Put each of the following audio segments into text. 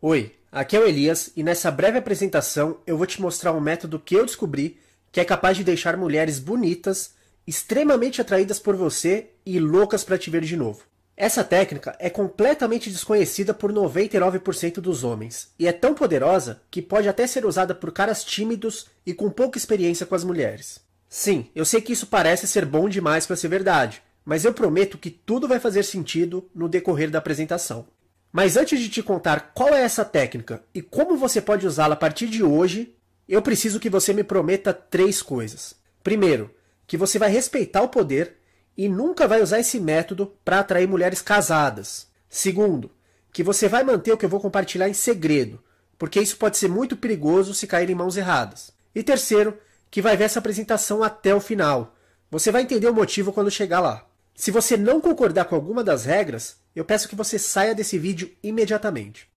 Oi, aqui é o Elias e nessa breve apresentação eu vou te mostrar um método que eu descobri que é capaz de deixar mulheres bonitas, extremamente atraídas por você e loucas para te ver de novo. Essa técnica é completamente desconhecida por 99% dos homens e é tão poderosa que pode até ser usada por caras tímidos e com pouca experiência com as mulheres. Sim, eu sei que isso parece ser bom demais para ser verdade, mas eu prometo que tudo vai fazer sentido no decorrer da apresentação. Mas antes de te contar qual é essa técnica e como você pode usá-la a partir de hoje, eu preciso que você me prometa 3 coisas. Primeiro, que você vai respeitar o poder e nunca vai usar esse método para atrair mulheres casadas. Segundo, que você vai manter o que eu vou compartilhar em segredo, porque isso pode ser muito perigoso se cair em mãos erradas. E terceiro, que vai ver essa apresentação até o final. Você vai entender o motivo quando chegar lá. Se você não concordar com alguma das regras, eu peço que você saia desse vídeo imediatamente.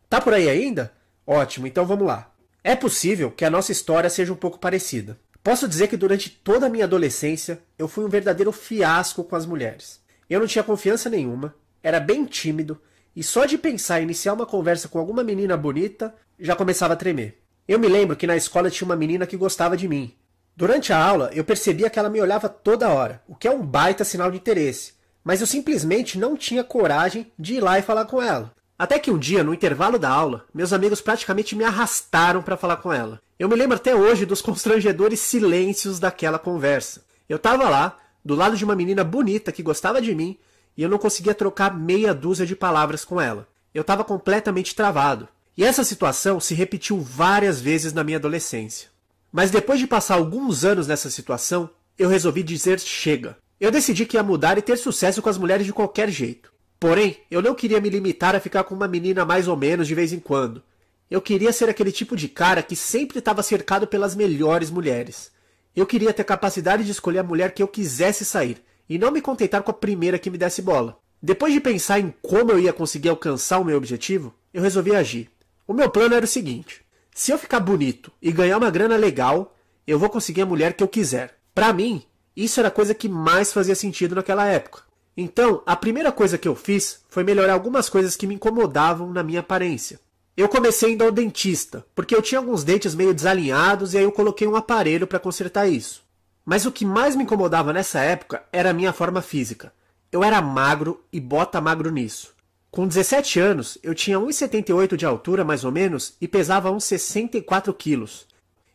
Tá por aí ainda? Ótimo, então vamos lá. É possível que a nossa história seja um pouco parecida. Posso dizer que durante toda a minha adolescência, eu fui um verdadeiro fiasco com as mulheres. Eu não tinha confiança nenhuma, era bem tímido, e só de pensar em iniciar uma conversa com alguma menina bonita, já começava a tremer. Eu me lembro que na escola tinha uma menina que gostava de mim. Durante a aula, eu percebia que ela me olhava toda hora, o que é um baita sinal de interesse, mas eu simplesmente não tinha coragem de ir lá e falar com ela. Até que um dia, no intervalo da aula, meus amigos praticamente me arrastaram para falar com ela. Eu me lembro até hoje dos constrangedores silêncios daquela conversa. Eu estava lá, do lado de uma menina bonita que gostava de mim, e eu não conseguia trocar meia dúzia de palavras com ela. Eu estava completamente travado. E essa situação se repetiu várias vezes na minha adolescência. Mas depois de passar alguns anos nessa situação, eu resolvi dizer chega. Eu decidi que ia mudar e ter sucesso com as mulheres de qualquer jeito. Porém, eu não queria me limitar a ficar com uma menina mais ou menos de vez em quando. Eu queria ser aquele tipo de cara que sempre estava cercado pelas melhores mulheres. Eu queria ter capacidade de escolher a mulher que eu quisesse sair, e não me contentar com a primeira que me desse bola. Depois de pensar em como eu ia conseguir alcançar o meu objetivo, eu resolvi agir. O meu plano era o seguinte: se eu ficar bonito e ganhar uma grana legal, eu vou conseguir a mulher que eu quiser. Pra mim, isso era a coisa que mais fazia sentido naquela época. Então, a primeira coisa que eu fiz foi melhorar algumas coisas que me incomodavam na minha aparência. Eu comecei indo ao dentista, porque eu tinha alguns dentes meio desalinhados e aí eu coloquei um aparelho para consertar isso. Mas o que mais me incomodava nessa época era a minha forma física. Eu era magro e bota magro nisso. Com 17 anos, eu tinha 1,78 de altura mais ou menos e pesava uns 64 quilos.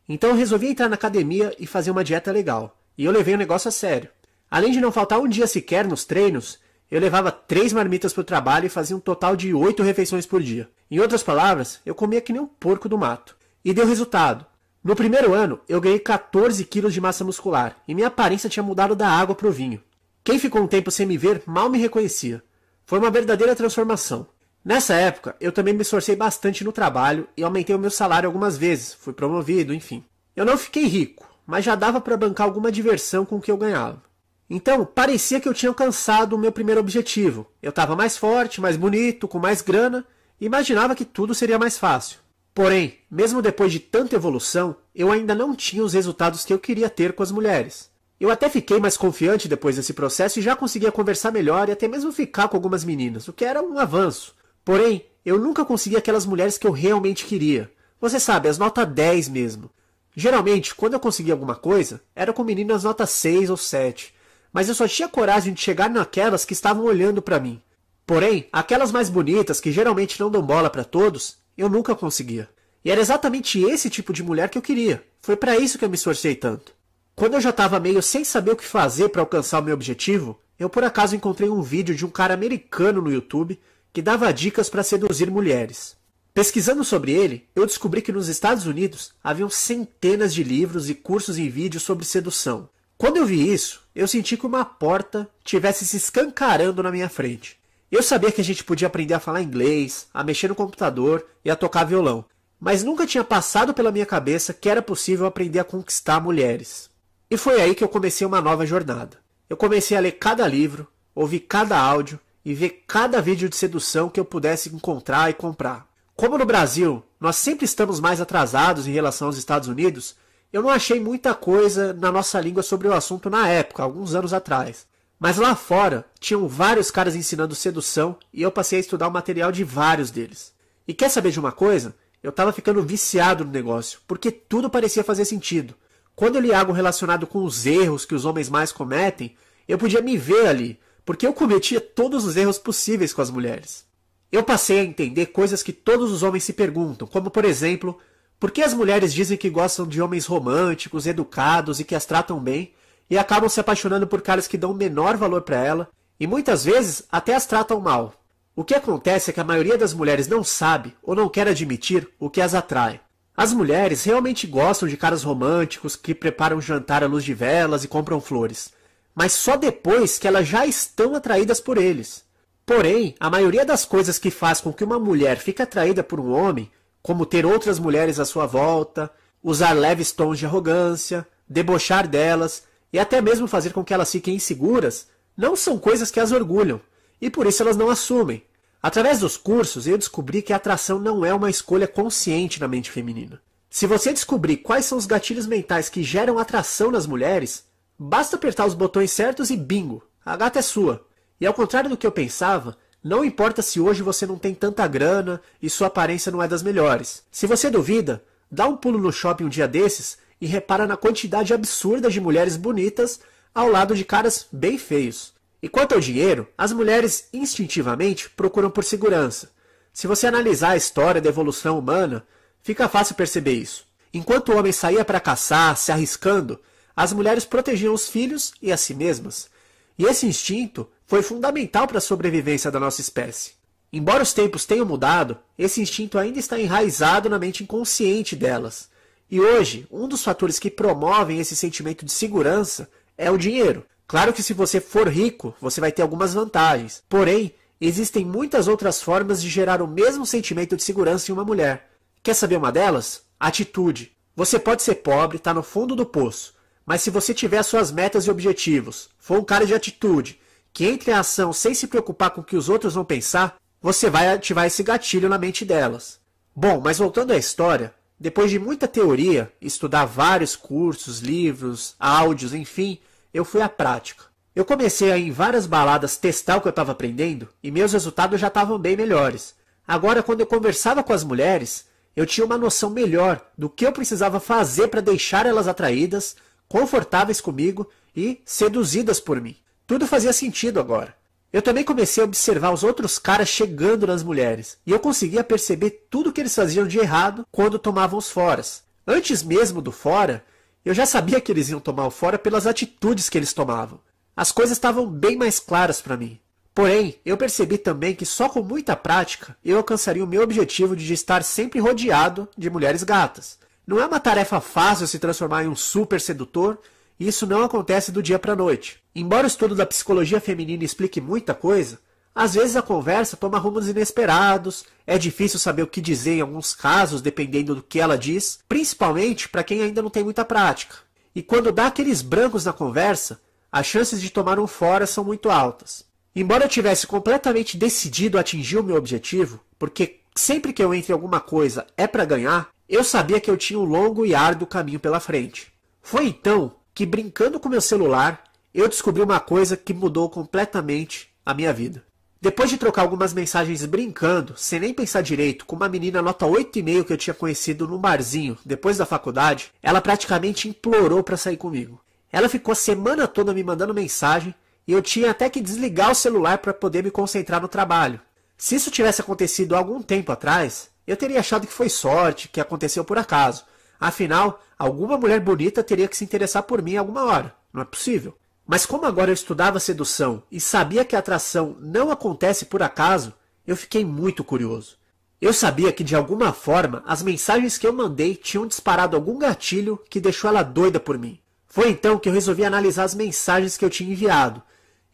Então eu resolvi entrar na academia e fazer uma dieta legal. E eu levei o negócio a sério. Além de não faltar um dia sequer nos treinos, eu levava 3 marmitas para o trabalho e fazia um total de 8 refeições por dia. Em outras palavras, eu comia que nem um porco do mato. E deu resultado. No primeiro ano, eu ganhei 14 quilos de massa muscular e minha aparência tinha mudado da água para o vinho. Quem ficou um tempo sem me ver mal me reconhecia. Foi uma verdadeira transformação. Nessa época, eu também me esforcei bastante no trabalho e aumentei o meu salário algumas vezes, fui promovido, enfim. Eu não fiquei rico, mas já dava para bancar alguma diversão com o que eu ganhava. Então, parecia que eu tinha alcançado o meu primeiro objetivo. Eu estava mais forte, mais bonito, com mais grana, e imaginava que tudo seria mais fácil. Porém, mesmo depois de tanta evolução, eu ainda não tinha os resultados que eu queria ter com as mulheres. Eu até fiquei mais confiante depois desse processo e já conseguia conversar melhor e até mesmo ficar com algumas meninas, o que era um avanço. Porém, eu nunca consegui aquelas mulheres que eu realmente queria. Você sabe, as nota 10 mesmo. Geralmente, quando eu conseguia alguma coisa, era com meninas nota 6 ou 7. Mas eu só tinha coragem de chegar naquelas que estavam olhando para mim. Porém, aquelas mais bonitas, que geralmente não dão bola para todos, eu nunca conseguia. E era exatamente esse tipo de mulher que eu queria. Foi para isso que eu me esforcei tanto. Quando eu já estava meio sem saber o que fazer para alcançar o meu objetivo, eu por acaso encontrei um vídeo de um cara americano no YouTube que dava dicas para seduzir mulheres. Pesquisando sobre ele, eu descobri que nos Estados Unidos haviam centenas de livros e cursos em vídeo sobre sedução. Quando eu vi isso, eu senti que uma porta tivesse se escancarando na minha frente. Eu sabia que a gente podia aprender a falar inglês, a mexer no computador e a tocar violão, mas nunca tinha passado pela minha cabeça que era possível aprender a conquistar mulheres. E foi aí que eu comecei uma nova jornada. Eu comecei a ler cada livro, ouvir cada áudio e ver cada vídeo de sedução que eu pudesse encontrar e comprar. Como no Brasil, nós sempre estamos mais atrasados em relação aos Estados Unidos, eu não achei muita coisa na nossa língua sobre o assunto na época, alguns anos atrás. Mas lá fora, tinham vários caras ensinando sedução e eu passei a estudar o material de vários deles. E quer saber de uma coisa? Eu tava ficando viciado no negócio, porque tudo parecia fazer sentido. Quando eu li algo relacionado com os erros que os homens mais cometem, eu podia me ver ali, porque eu cometia todos os erros possíveis com as mulheres. Eu passei a entender coisas que todos os homens se perguntam, como por exemplo, por que as mulheres dizem que gostam de homens românticos, educados e que as tratam bem, e acabam se apaixonando por caras que dão menor valor para ela, e muitas vezes até as tratam mal. O que acontece é que a maioria das mulheres não sabe ou não quer admitir o que as atrai. As mulheres realmente gostam de caras românticos que preparam jantar à luz de velas e compram flores, mas só depois que elas já estão atraídas por eles. Porém, a maioria das coisas que faz com que uma mulher fique atraída por um homem, como ter outras mulheres à sua volta, usar leves tons de arrogância, debochar delas e até mesmo fazer com que elas fiquem inseguras, não são coisas que as orgulham, e por isso elas não assumem. Através dos cursos, eu descobri que a atração não é uma escolha consciente na mente feminina. Se você descobrir quais são os gatilhos mentais que geram atração nas mulheres, basta apertar os botões certos e bingo, a gata é sua. E ao contrário do que eu pensava, não importa se hoje você não tem tanta grana e sua aparência não é das melhores. Se você duvida, dá um pulo no shopping um dia desses e repara na quantidade absurda de mulheres bonitas ao lado de caras bem feios. E quanto ao dinheiro, as mulheres instintivamente procuram por segurança. Se você analisar a história da evolução humana, fica fácil perceber isso. Enquanto o homem saía para caçar, se arriscando, as mulheres protegiam os filhos e a si mesmas. E esse instinto foi fundamental para a sobrevivência da nossa espécie. Embora os tempos tenham mudado, esse instinto ainda está enraizado na mente inconsciente delas. E hoje, um dos fatores que promovem esse sentimento de segurança é o dinheiro. Claro que se você for rico, você vai ter algumas vantagens. Porém, existem muitas outras formas de gerar o mesmo sentimento de segurança em uma mulher. Quer saber uma delas? Atitude. Você pode ser pobre, estar no fundo do poço, mas se você tiver suas metas e objetivos, for um cara de atitude, que entre em ação sem se preocupar com o que os outros vão pensar, você vai ativar esse gatilho na mente delas. Bom, mas voltando à história, depois de muita teoria, estudar vários cursos, livros, áudios, enfim, eu fui à prática. Eu comecei a ir em várias baladas testar o que eu estava aprendendo e meus resultados já estavam bem melhores. Agora, quando eu conversava com as mulheres, eu tinha uma noção melhor do que eu precisava fazer para deixar elas atraídas, confortáveis comigo e seduzidas por mim. Tudo fazia sentido agora. Eu também comecei a observar os outros caras chegando nas mulheres e eu conseguia perceber tudo que eles faziam de errado quando tomavam os foras. Antes mesmo do fora, eu já sabia que eles iam tomar o fora pelas atitudes que eles tomavam. As coisas estavam bem mais claras para mim. Porém, eu percebi também que só com muita prática eu alcançaria o meu objetivo de estar sempre rodeado de mulheres gatas. Não é uma tarefa fácil se transformar em um super sedutor, e isso não acontece do dia para a noite. Embora o estudo da psicologia feminina explique muita coisa, às vezes a conversa toma rumos inesperados, é difícil saber o que dizer em alguns casos dependendo do que ela diz, principalmente para quem ainda não tem muita prática. E quando dá aqueles brancos na conversa, as chances de tomar um fora são muito altas. Embora eu tivesse completamente decidido a atingir o meu objetivo, porque sempre que eu entro em alguma coisa é para ganhar, eu sabia que eu tinha um longo e árduo caminho pela frente. Foi então que, brincando com meu celular, eu descobri uma coisa que mudou completamente a minha vida. Depois de trocar algumas mensagens brincando, sem nem pensar direito, com uma menina nota 8,5 que eu tinha conhecido num barzinho depois da faculdade, ela praticamente implorou para sair comigo. Ela ficou a semana toda me mandando mensagem e eu tinha até que desligar o celular para poder me concentrar no trabalho. Se isso tivesse acontecido há algum tempo atrás, eu teria achado que foi sorte, que aconteceu por acaso. Afinal, alguma mulher bonita teria que se interessar por mim alguma hora. Não é possível. Mas como agora eu estudava sedução e sabia que a atração não acontece por acaso, eu fiquei muito curioso. Eu sabia que de alguma forma as mensagens que eu mandei tinham disparado algum gatilho que deixou ela doida por mim. Foi então que eu resolvi analisar as mensagens que eu tinha enviado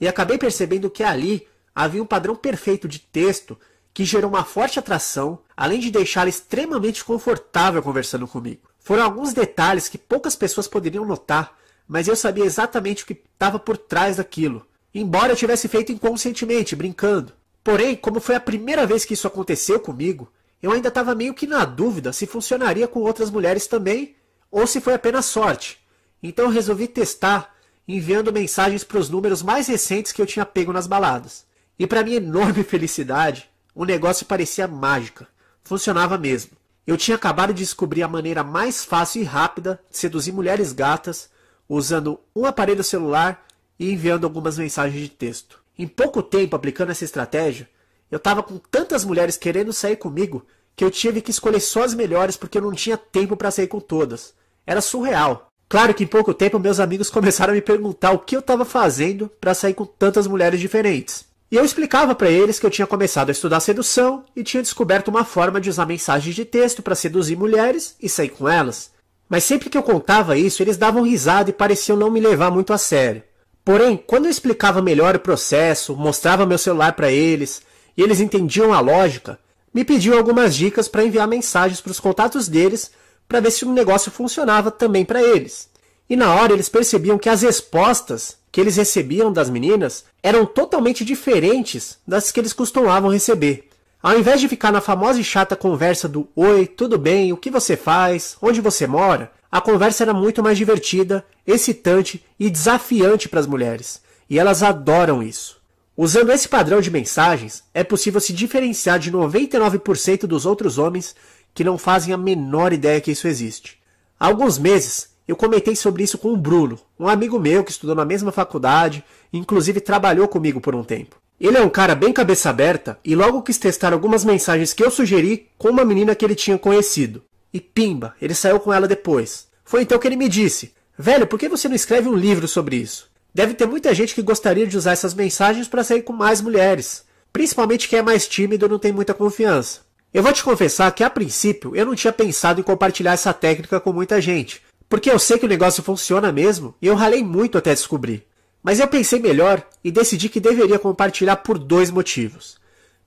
e acabei percebendo que ali havia um padrão perfeito de texto que gerou uma forte atração, além de deixá-la extremamente confortável conversando comigo. Foram alguns detalhes que poucas pessoas poderiam notar, mas eu sabia exatamente o que estava por trás daquilo, embora eu tivesse feito inconscientemente, brincando. Porém, como foi a primeira vez que isso aconteceu comigo, eu ainda estava meio que na dúvida se funcionaria com outras mulheres também, ou se foi apenas sorte. Então eu resolvi testar, enviando mensagens para os números mais recentes que eu tinha pego nas baladas. E para minha enorme felicidade, o negócio parecia mágica. funcionava mesmo. Eu tinha acabado de descobrir a maneira mais fácil e rápida de seduzir mulheres gatas usando um aparelho celular e enviando algumas mensagens de texto. Em pouco tempo aplicando essa estratégia, eu estava com tantas mulheres querendo sair comigo que eu tive que escolher só as melhores porque eu não tinha tempo para sair com todas. Era surreal. Claro que em pouco tempo meus amigos começaram a me perguntar o que eu estava fazendo para sair com tantas mulheres diferentes. E eu explicava para eles que eu tinha começado a estudar sedução e tinha descoberto uma forma de usar mensagens de texto para seduzir mulheres e sair com elas. Mas sempre que eu contava isso, eles davam risada e pareciam não me levar muito a sério. Porém, quando eu explicava melhor o processo, mostrava meu celular para eles e eles entendiam a lógica, me pediam algumas dicas para enviar mensagens para os contatos deles para ver se o negócio funcionava também para eles. E na hora eles percebiam que as respostas que eles recebiam das meninas eram totalmente diferentes das que eles costumavam receber. Ao invés de ficar na famosa e chata conversa do "Oi, tudo bem? O que você faz? Onde você mora?", a conversa era muito mais divertida, excitante e desafiante para as mulheres. E elas adoram isso. Usando esse padrão de mensagens, é possível se diferenciar de 99% dos outros homens que não fazem a menor ideia que isso existe. Há alguns meses, eu comentei sobre isso com o Bruno, um amigo meu que estudou na mesma faculdade e inclusive trabalhou comigo por um tempo. Ele é um cara bem cabeça aberta e logo quis testar algumas mensagens que eu sugeri com uma menina que ele tinha conhecido. E pimba, ele saiu com ela depois. Foi então que ele me disse: "Velho, por que você não escreve um livro sobre isso? Deve ter muita gente que gostaria de usar essas mensagens para sair com mais mulheres. Principalmente quem é mais tímido e não tem muita confiança." Eu vou te confessar que a princípio eu não tinha pensado em compartilhar essa técnica com muita gente, porque eu sei que o negócio funciona mesmo e eu ralei muito até descobrir. Mas eu pensei melhor e decidi que deveria compartilhar por 2 motivos.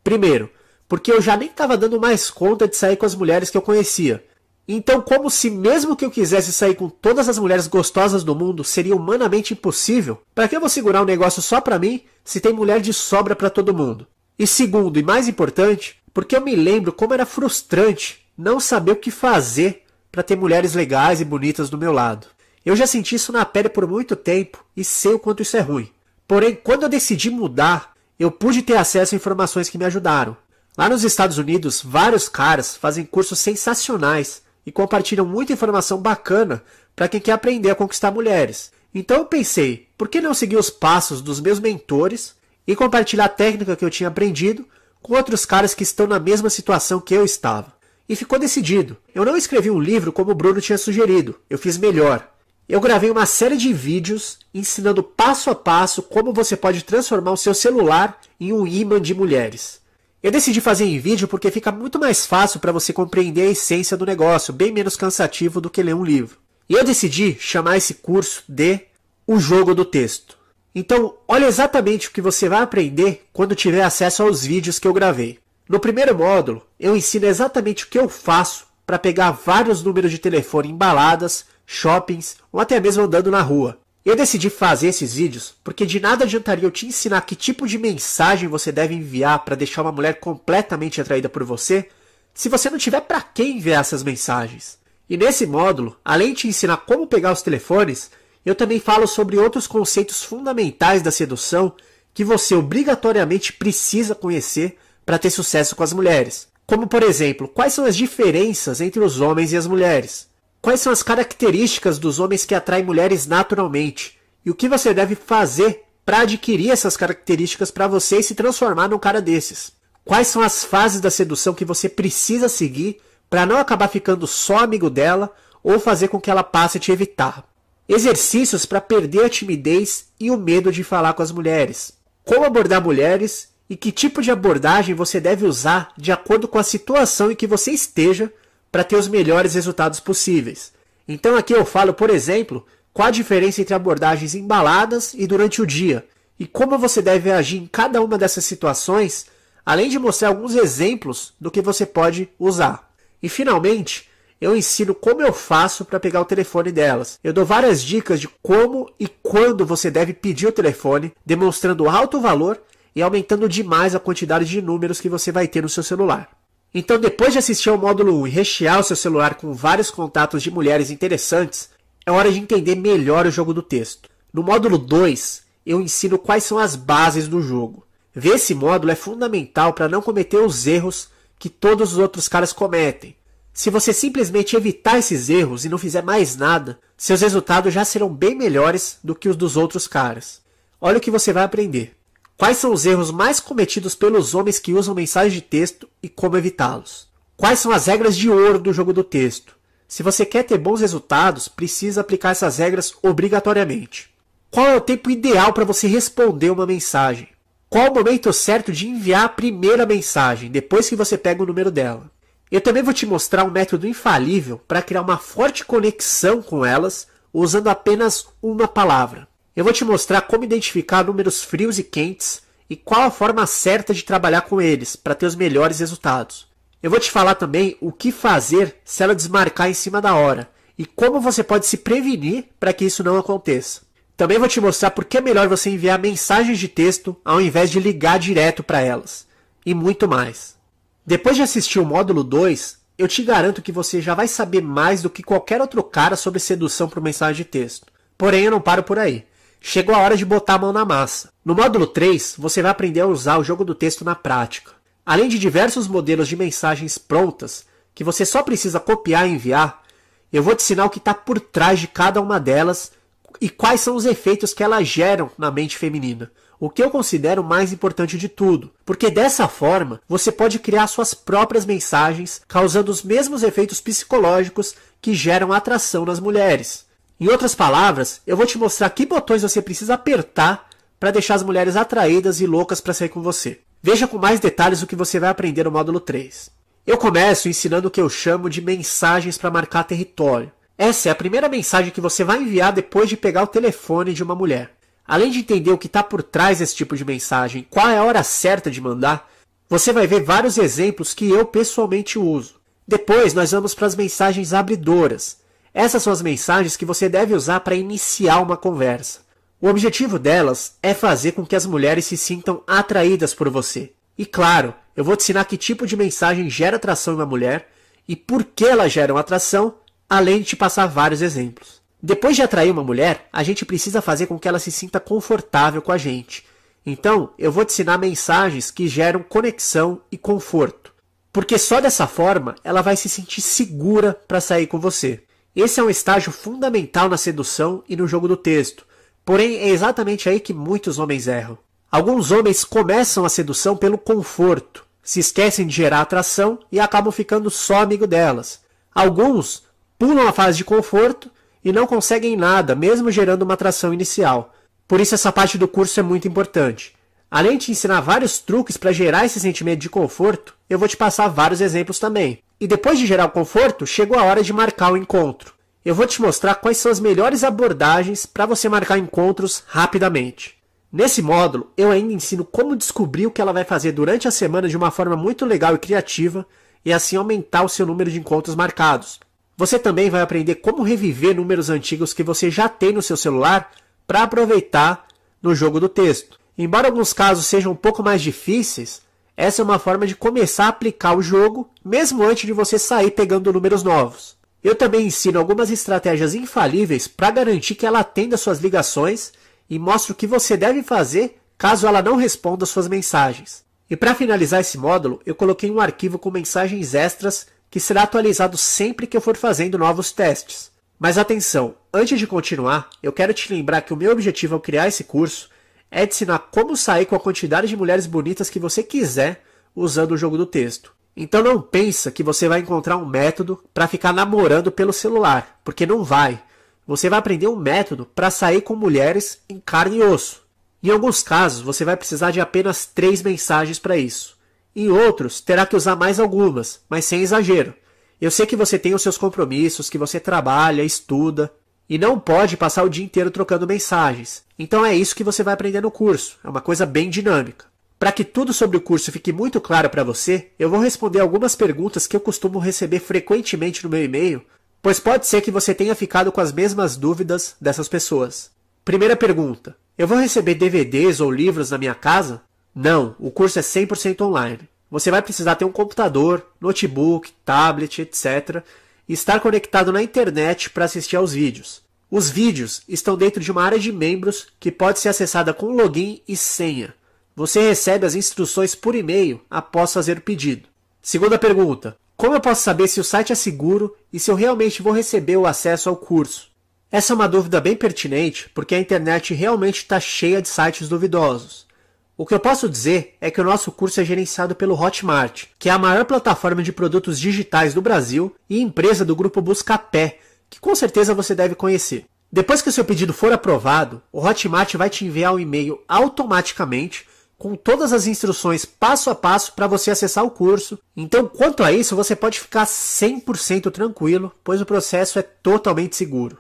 Primeiro, porque eu já nem estava dando mais conta de sair com as mulheres que eu conhecia. Então, como se mesmo que eu quisesse sair com todas as mulheres gostosas do mundo seria humanamente impossível, para que eu vou segurar um negócio só para mim se tem mulher de sobra para todo mundo? E segundo, e mais importante, porque eu me lembro como era frustrante não saber o que fazer para ter mulheres legais e bonitas do meu lado. Eu já senti isso na pele por muito tempo e sei o quanto isso é ruim. Porém, quando eu decidi mudar, eu pude ter acesso a informações que me ajudaram. Lá nos Estados Unidos, vários caras fazem cursos sensacionais e compartilham muita informação bacana para quem quer aprender a conquistar mulheres. Então eu pensei, por que não seguir os passos dos meus mentores e compartilhar a técnica que eu tinha aprendido com outros caras que estão na mesma situação que eu estava? E ficou decidido. Eu não escrevi um livro como o Bruno tinha sugerido, eu fiz melhor. Eu gravei uma série de vídeos ensinando passo a passo como você pode transformar o seu celular em um ímã de mulheres. Eu decidi fazer em vídeo porque fica muito mais fácil para você compreender a essência do negócio, bem menos cansativo do que ler um livro. E eu decidi chamar esse curso de O Jogo do Texto. Então, olha exatamente o que você vai aprender quando tiver acesso aos vídeos que eu gravei. No primeiro módulo, eu ensino exatamente o que eu faço para pegar vários números de telefone em baladas, shoppings ou até mesmo andando na rua. Eu decidi fazer esses vídeos porque de nada adiantaria eu te ensinar que tipo de mensagem você deve enviar para deixar uma mulher completamente atraída por você, se você não tiver para quem enviar essas mensagens. E nesse módulo, além de te ensinar como pegar os telefones, eu também falo sobre outros conceitos fundamentais da sedução que você obrigatoriamente precisa conhecer para ter sucesso com as mulheres. Como, por exemplo, quais são as diferenças entre os homens e as mulheres? Quais são as características dos homens que atraem mulheres naturalmente? E o que você deve fazer para adquirir essas características para você se transformar num cara desses? Quais são as fases da sedução que você precisa seguir para não acabar ficando só amigo dela ou fazer com que ela passe a te evitar? Exercícios para perder a timidez e o medo de falar com as mulheres. Como abordar mulheres e que tipo de abordagem você deve usar de acordo com a situação em que você esteja para ter os melhores resultados possíveis. Então aqui eu falo, por exemplo, qual a diferença entre abordagens em baladas e durante o dia, e como você deve agir em cada uma dessas situações, além de mostrar alguns exemplos do que você pode usar. E finalmente, eu ensino como eu faço para pegar o telefone delas. Eu dou várias dicas de como e quando você deve pedir o telefone, demonstrando alto valor e aumentando demais a quantidade de números que você vai ter no seu celular. Então, depois de assistir ao módulo 1 e rechear o seu celular com vários contatos de mulheres interessantes, é hora de entender melhor o jogo do texto. No módulo 2, eu ensino quais são as bases do jogo. Ver esse módulo é fundamental para não cometer os erros que todos os outros caras cometem. Se você simplesmente evitar esses erros e não fizer mais nada, seus resultados já serão bem melhores do que os dos outros caras. Olha o que você vai aprender. Quais são os erros mais cometidos pelos homens que usam mensagens de texto e como evitá-los? Quais são as regras de ouro do jogo do texto? Se você quer ter bons resultados, precisa aplicar essas regras obrigatoriamente. Qual é o tempo ideal para você responder uma mensagem? Qual o momento certo de enviar a primeira mensagem, depois que você pega o número dela? Eu também vou te mostrar um método infalível para criar uma forte conexão com elas, usando apenas uma palavra. Eu vou te mostrar como identificar números frios e quentes e qual a forma certa de trabalhar com eles para ter os melhores resultados. Eu vou te falar também o que fazer se ela desmarcar em cima da hora e como você pode se prevenir para que isso não aconteça. Também vou te mostrar por que é melhor você enviar mensagens de texto ao invés de ligar direto para elas. E muito mais. Depois de assistir o módulo 2, eu te garanto que você já vai saber mais do que qualquer outro cara sobre sedução por mensagem de texto. Porém, eu não paro por aí. Chegou a hora de botar a mão na massa. No módulo 3, você vai aprender a usar o jogo do texto na prática. Além de diversos modelos de mensagens prontas, que você só precisa copiar e enviar, eu vou te ensinar o que está por trás de cada uma delas e quais são os efeitos que elas geram na mente feminina. O que eu considero mais importante de tudo, porque dessa forma você pode criar suas próprias mensagens, causando os mesmos efeitos psicológicos que geram atração nas mulheres. Em outras palavras, eu vou te mostrar que botões você precisa apertar para deixar as mulheres atraídas e loucas para sair com você. Veja com mais detalhes o que você vai aprender no módulo 3. Eu começo ensinando o que eu chamo de mensagens para marcar território. Essa é a primeira mensagem que você vai enviar depois de pegar o telefone de uma mulher. Além de entender o que está por trás desse tipo de mensagem, qual é a hora certa de mandar, você vai ver vários exemplos que eu pessoalmente uso. Depois nós vamos para as mensagens abridoras. Essas são as mensagens que você deve usar para iniciar uma conversa. O objetivo delas é fazer com que as mulheres se sintam atraídas por você. E claro, eu vou te ensinar que tipo de mensagem gera atração em uma mulher e por que elas geram atração, além de te passar vários exemplos. Depois de atrair uma mulher, a gente precisa fazer com que ela se sinta confortável com a gente. Então, eu vou te ensinar mensagens que geram conexão e conforto. Porque só dessa forma, ela vai se sentir segura para sair com você. Esse é um estágio fundamental na sedução e no jogo do texto. Porém, é exatamente aí que muitos homens erram. Alguns homens começam a sedução pelo conforto, se esquecem de gerar atração e acabam ficando só amigo delas. Alguns pulam a fase de conforto e não conseguem nada, mesmo gerando uma atração inicial. Por isso essa parte do curso é muito importante. Além de te ensinar vários truques para gerar esse sentimento de conforto, eu vou te passar vários exemplos também. E depois de gerar o conforto, chegou a hora de marcar o encontro. Eu vou te mostrar quais são as melhores abordagens para você marcar encontros rapidamente. Nesse módulo, eu ainda ensino como descobrir o que ela vai fazer durante a semana de uma forma muito legal e criativa e assim aumentar o seu número de encontros marcados. Você também vai aprender como reviver números antigos que você já tem no seu celular para aproveitar no jogo do texto. Embora alguns casos sejam um pouco mais difíceis, essa é uma forma de começar a aplicar o jogo mesmo antes de você sair pegando números novos. Eu também ensino algumas estratégias infalíveis para garantir que ela atenda suas ligações e mostro o que você deve fazer caso ela não responda suas mensagens. E para finalizar esse módulo, eu coloquei um arquivo com mensagens extras que será atualizado sempre que eu for fazendo novos testes. Mas atenção, antes de continuar, eu quero te lembrar que o meu objetivo ao criar esse curso é te ensinar como sair com a quantidade de mulheres bonitas que você quiser usando o jogo do texto. Então não pensa que você vai encontrar um método para ficar namorando pelo celular, porque não vai. Você vai aprender um método para sair com mulheres em carne e osso. Em alguns casos, você vai precisar de apenas 3 mensagens para isso. Em outros, terá que usar mais algumas, mas sem exagero. Eu sei que você tem os seus compromissos, que você trabalha, estuda, e não pode passar o dia inteiro trocando mensagens. Então é isso que você vai aprender no curso. É uma coisa bem dinâmica. Para que tudo sobre o curso fique muito claro para você, eu vou responder algumas perguntas que eu costumo receber frequentemente no meu e-mail, pois pode ser que você tenha ficado com as mesmas dúvidas dessas pessoas. Primeira pergunta: eu vou receber DVDs ou livros na minha casa? Não, o curso é 100% online. Você vai precisar ter um computador, notebook, tablet, etc. e estar conectado na internet para assistir aos vídeos. Os vídeos estão dentro de uma área de membros que pode ser acessada com login e senha. Você recebe as instruções por e-mail após fazer o pedido. Segunda pergunta: como eu posso saber se o site é seguro e se eu realmente vou receber o acesso ao curso? Essa é uma dúvida bem pertinente porque a internet realmente está cheia de sites duvidosos. O que eu posso dizer é que o nosso curso é gerenciado pelo Hotmart, que é a maior plataforma de produtos digitais do Brasil e empresa do grupo Buscapé, que com certeza você deve conhecer. Depois que o seu pedido for aprovado, o Hotmart vai te enviar um e-mail automaticamente com todas as instruções passo a passo para você acessar o curso. Então, quanto a isso, você pode ficar 100% tranquilo, pois o processo é totalmente seguro.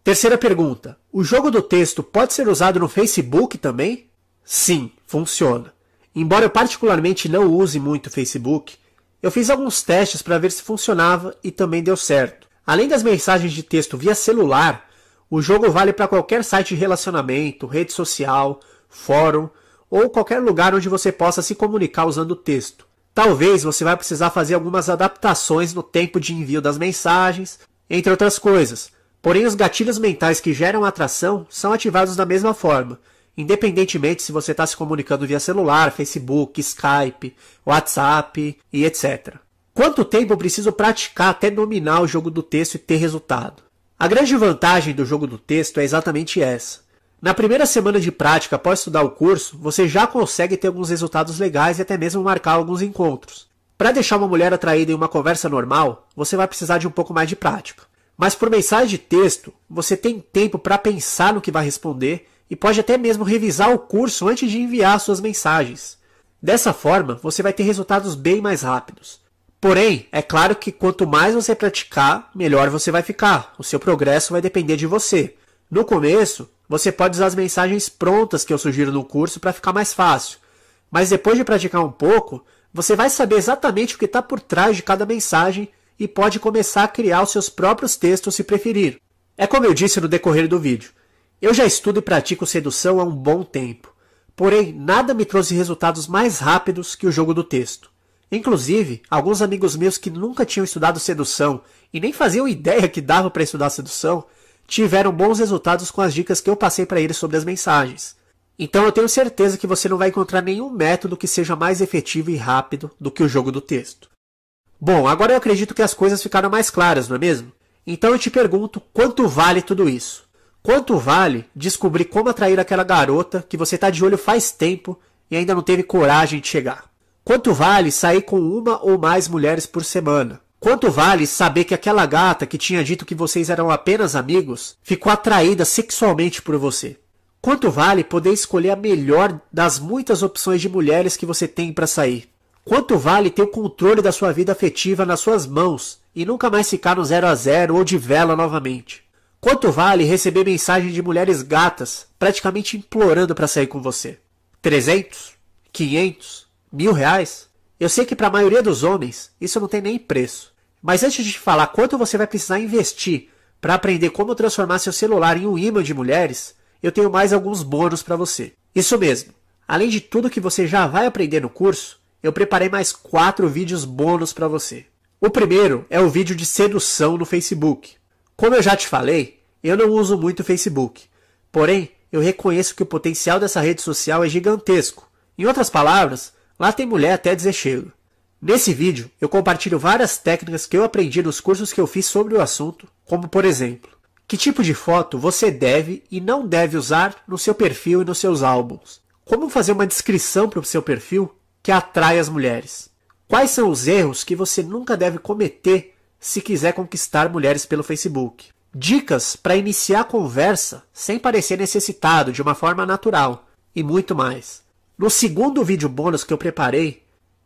Terceira pergunta: o jogo do texto pode ser usado no Facebook também? Sim, funciona. Embora eu particularmente não use muito o Facebook, eu fiz alguns testes para ver se funcionava e também deu certo. Além das mensagens de texto via celular, o jogo vale para qualquer site de relacionamento, rede social, fórum ou qualquer lugar onde você possa se comunicar usando o texto. Talvez você vai precisar fazer algumas adaptações no tempo de envio das mensagens, entre outras coisas. Porém, os gatilhos mentais que geram atração são ativados da mesma forma, independentemente se você está se comunicando via celular, Facebook, Skype, WhatsApp e etc. Quanto tempo eu preciso praticar até dominar o jogo do texto e ter resultado? A grande vantagem do jogo do texto é exatamente essa. Na primeira semana de prática após estudar o curso, você já consegue ter alguns resultados legais e até mesmo marcar alguns encontros. Para deixar uma mulher atraída em uma conversa normal, você vai precisar de um pouco mais de prática. Mas por mensagem de texto, você tem tempo para pensar no que vai responder e pode até mesmo revisar o curso antes de enviar suas mensagens. Dessa forma, você vai ter resultados bem mais rápidos. Porém, é claro que quanto mais você praticar, melhor você vai ficar. O seu progresso vai depender de você. No começo, você pode usar as mensagens prontas que eu sugiro no curso para ficar mais fácil. Mas depois de praticar um pouco, você vai saber exatamente o que está por trás de cada mensagem e pode começar a criar os seus próprios textos se preferir. É como eu disse no decorrer do vídeo. Eu já estudo e pratico sedução há um bom tempo. Porém, nada me trouxe resultados mais rápidos que o jogo do texto. Inclusive, alguns amigos meus que nunca tinham estudado sedução e nem faziam ideia que dava para estudar sedução, tiveram bons resultados com as dicas que eu passei para eles sobre as mensagens. Então eu tenho certeza que você não vai encontrar nenhum método que seja mais efetivo e rápido do que o jogo do texto. Bom, agora eu acredito que as coisas ficaram mais claras, não é mesmo? Então eu te pergunto, quanto vale tudo isso? Quanto vale descobrir como atrair aquela garota que você está de olho faz tempo e ainda não teve coragem de chegar? Quanto vale sair com uma ou mais mulheres por semana? Quanto vale saber que aquela gata que tinha dito que vocês eram apenas amigos ficou atraída sexualmente por você? Quanto vale poder escolher a melhor das muitas opções de mulheres que você tem para sair? Quanto vale ter o controle da sua vida afetiva nas suas mãos e nunca mais ficar no 0 a 0 ou de vela novamente? Quanto vale receber mensagem de mulheres gatas praticamente implorando para sair com você? 300? 500? R$ 1.000? Eu sei que para a maioria dos homens isso não tem nem preço. Mas antes de te falar quanto você vai precisar investir para aprender como transformar seu celular em um imã de mulheres, eu tenho mais alguns bônus para você. Isso mesmo, além de tudo que você já vai aprender no curso, eu preparei mais 4 vídeos bônus para você. O primeiro é o vídeo de sedução no Facebook. Como eu já te falei, eu não uso muito o Facebook. Porém, eu reconheço que o potencial dessa rede social é gigantesco. Em outras palavras, lá tem mulher até dizer chego. Nesse vídeo, eu compartilho várias técnicas que eu aprendi nos cursos que eu fiz sobre o assunto, como por exemplo, que tipo de foto você deve e não deve usar no seu perfil e nos seus álbuns, como fazer uma descrição para o seu perfil que atrai as mulheres, quais são os erros que você nunca deve cometer se quiser conquistar mulheres pelo Facebook, dicas para iniciar a conversa sem parecer necessitado de uma forma natural e muito mais. No segundo vídeo bônus que eu preparei,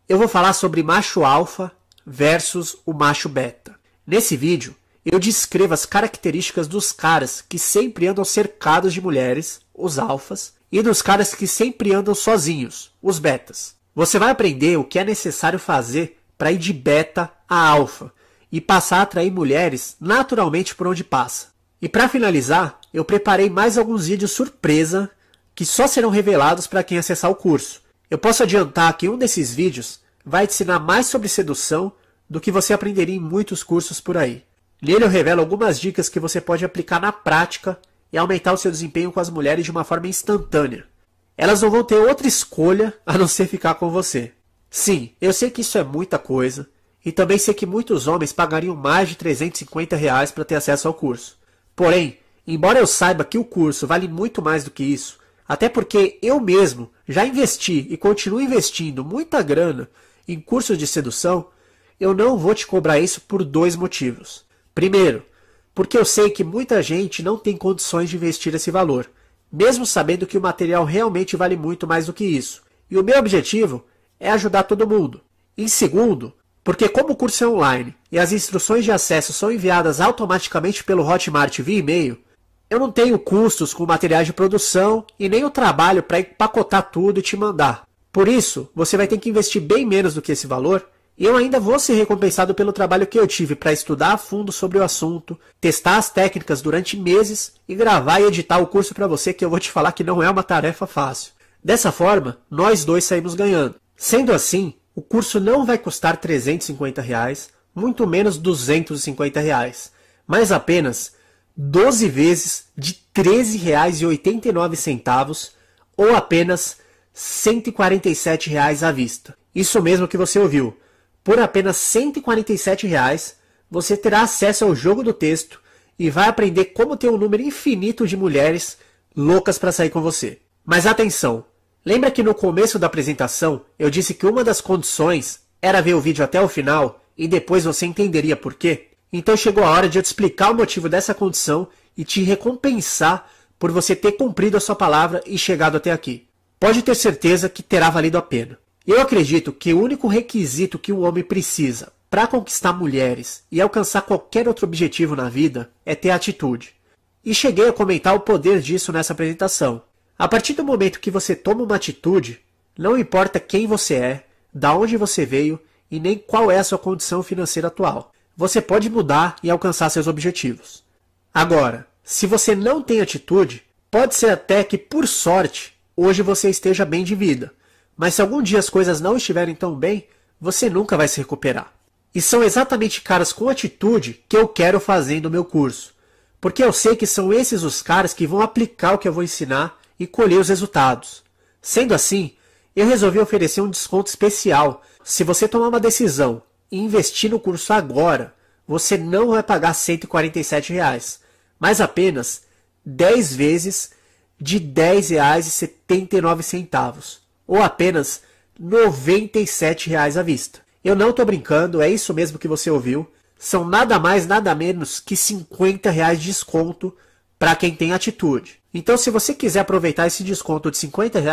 eu vou falar sobre macho alfa versus o macho beta. Nesse vídeo, eu descrevo as características dos caras que sempre andam cercados de mulheres, os alfas, e dos caras que sempre andam sozinhos, os betas. Você vai aprender o que é necessário fazer para ir de beta a alfa e passar a atrair mulheres naturalmente por onde passa. E para finalizar, eu preparei mais alguns vídeos surpresa que só serão revelados para quem acessar o curso. Eu posso adiantar que um desses vídeos vai te ensinar mais sobre sedução do que você aprenderia em muitos cursos por aí. Nele eu revelo algumas dicas que você pode aplicar na prática e aumentar o seu desempenho com as mulheres de uma forma instantânea. Elas não vão ter outra escolha a não ser ficar com você. Sim, eu sei que isso é muita coisa, e também sei que muitos homens pagariam mais de R$ 350 para ter acesso ao curso. Porém, embora eu saiba que o curso vale muito mais do que isso, até porque eu mesmo já investi e continuo investindo muita grana em cursos de sedução, eu não vou te cobrar isso por dois motivos. Primeiro, porque eu sei que muita gente não tem condições de investir esse valor, mesmo sabendo que o material realmente vale muito mais do que isso. E o meu objetivo é ajudar todo mundo. Em segundo, porque como o curso é online e as instruções de acesso são enviadas automaticamente pelo Hotmart via e-mail, eu não tenho custos com materiais de produção e nem o trabalho para empacotar tudo e te mandar. Por isso, você vai ter que investir bem menos do que esse valor e eu ainda vou ser recompensado pelo trabalho que eu tive para estudar a fundo sobre o assunto, testar as técnicas durante meses e gravar e editar o curso para você, que eu vou te falar que não é uma tarefa fácil. Dessa forma, nós dois saímos ganhando. Sendo assim, o curso não vai custar R$ 350, muito menos R$ 250, mas apenas 12 vezes de R$ 13,89 ou apenas R$ 147 à vista. Isso mesmo que você ouviu. Por apenas R$ 147, você terá acesso ao jogo do texto e vai aprender como ter um número infinito de mulheres loucas para sair com você. Mas atenção! Lembra que no começo da apresentação eu disse que uma das condições era ver o vídeo até o final e depois você entenderia por quê? Então chegou a hora de eu te explicar o motivo dessa condição e te recompensar por você ter cumprido a sua palavra e chegado até aqui. Pode ter certeza que terá valido a pena. Eu acredito que o único requisito que um homem precisa para conquistar mulheres e alcançar qualquer outro objetivo na vida é ter atitude. E cheguei a comentar o poder disso nessa apresentação. A partir do momento que você toma uma atitude, não importa quem você é, da onde você veio e nem qual é a sua condição financeira atual. Você pode mudar e alcançar seus objetivos. Agora, se você não tem atitude, pode ser até que, por sorte, hoje você esteja bem de vida. Mas se algum dia as coisas não estiverem tão bem, você nunca vai se recuperar. E são exatamente caras com atitude que eu quero fazer no meu curso. Porque eu sei que são esses os caras que vão aplicar o que eu vou ensinar e colher os resultados. Sendo assim, eu resolvi oferecer um desconto especial. Se você tomar uma decisão e investir no curso agora, você não vai pagar R$ 147, mas apenas 10 vezes de R$ 10,79, ou apenas R$ 97 à vista. Eu não estou brincando, é isso mesmo que você ouviu. São nada mais, nada menos que R$ 50 de desconto para quem tem atitude. Então, se você quiser aproveitar esse desconto de R$ 50,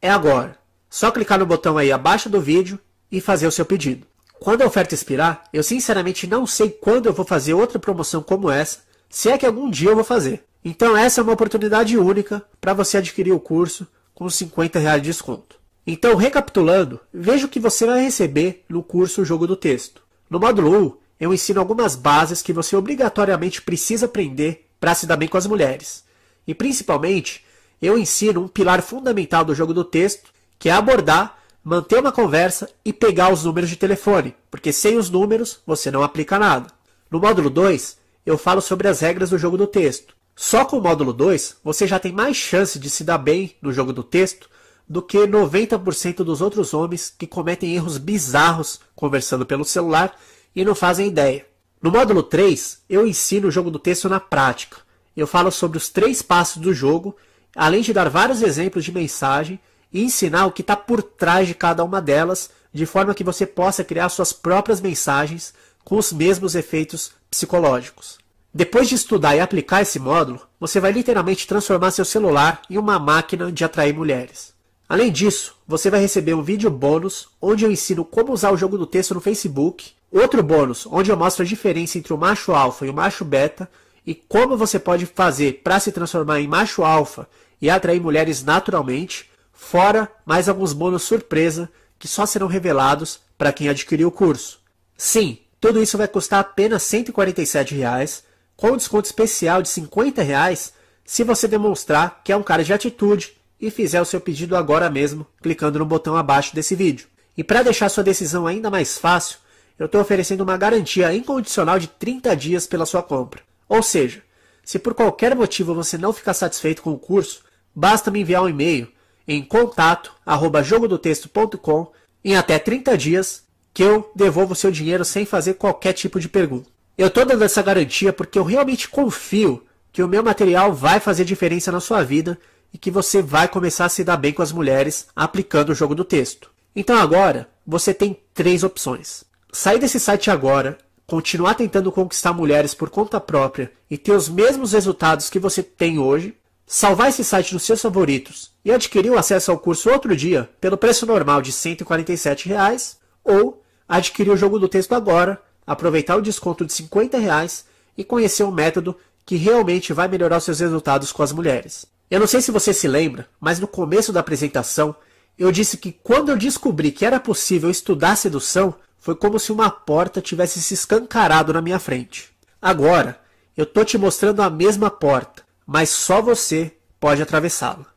é agora. Só clicar no botão aí abaixo do vídeo e fazer o seu pedido. Quando a oferta expirar, eu sinceramente não sei quando eu vou fazer outra promoção como essa, se é que algum dia eu vou fazer. Então essa é uma oportunidade única para você adquirir o curso com R$ 50 de desconto. Então, recapitulando, veja o que você vai receber no curso Jogo do Texto. No módulo 1, eu ensino algumas bases que você obrigatoriamente precisa aprender para se dar bem com as mulheres. E principalmente, eu ensino um pilar fundamental do jogo do texto, que é abordar, manter uma conversa e pegar os números de telefone, porque sem os números você não aplica nada. No módulo 2, eu falo sobre as regras do jogo do texto. Só com o módulo 2, você já tem mais chance de se dar bem no jogo do texto do que 90% dos outros homens que cometem erros bizarros conversando pelo celular e não fazem ideia. No módulo 3, eu ensino o jogo do texto na prática. Eu falo sobre os 3 passos do jogo, além de dar vários exemplos de mensagem e ensinar o que está por trás de cada uma delas, de forma que você possa criar suas próprias mensagens com os mesmos efeitos psicológicos. Depois de estudar e aplicar esse módulo, você vai literalmente transformar seu celular em uma máquina de atrair mulheres. Além disso, você vai receber um vídeo bônus, onde eu ensino como usar o jogo do texto no Facebook, outro bônus, onde eu mostro a diferença entre o macho alfa e o macho beta, e como você pode fazer para se transformar em macho alfa e atrair mulheres naturalmente, fora mais alguns bônus surpresa que só serão revelados para quem adquirir o curso. Sim, tudo isso vai custar apenas R$ 147, com desconto especial de R$ 50 se você demonstrar que é um cara de atitude e fizer o seu pedido agora mesmo, clicando no botão abaixo desse vídeo. E para deixar sua decisão ainda mais fácil, eu estou oferecendo uma garantia incondicional de 30 dias pela sua compra. Ou seja, se por qualquer motivo você não ficar satisfeito com o curso, basta me enviar um e-mail em contato@jogodotexto.com em até 30 dias, que eu devolvo o seu dinheiro sem fazer qualquer tipo de pergunta. Eu estou dando essa garantia porque eu realmente confio que o meu material vai fazer diferença na sua vida e que você vai começar a se dar bem com as mulheres aplicando o jogo do texto. Então agora, você tem 3 opções. Sair desse site agora, continuar tentando conquistar mulheres por conta própria e ter os mesmos resultados que você tem hoje, salvar esse site nos seus favoritos e adquirir o acesso ao curso outro dia pelo preço normal de R$ 147, ou adquirir o jogo do texto agora, aproveitar o desconto de R$ 50 e conhecer um método que realmente vai melhorar os seus resultados com as mulheres. Eu não sei se você se lembra, mas no começo da apresentação eu disse que quando eu descobri que era possível estudar sedução, foi como se uma porta tivesse se escancarado na minha frente. Agora, eu tô te mostrando a mesma porta, mas só você pode atravessá-la.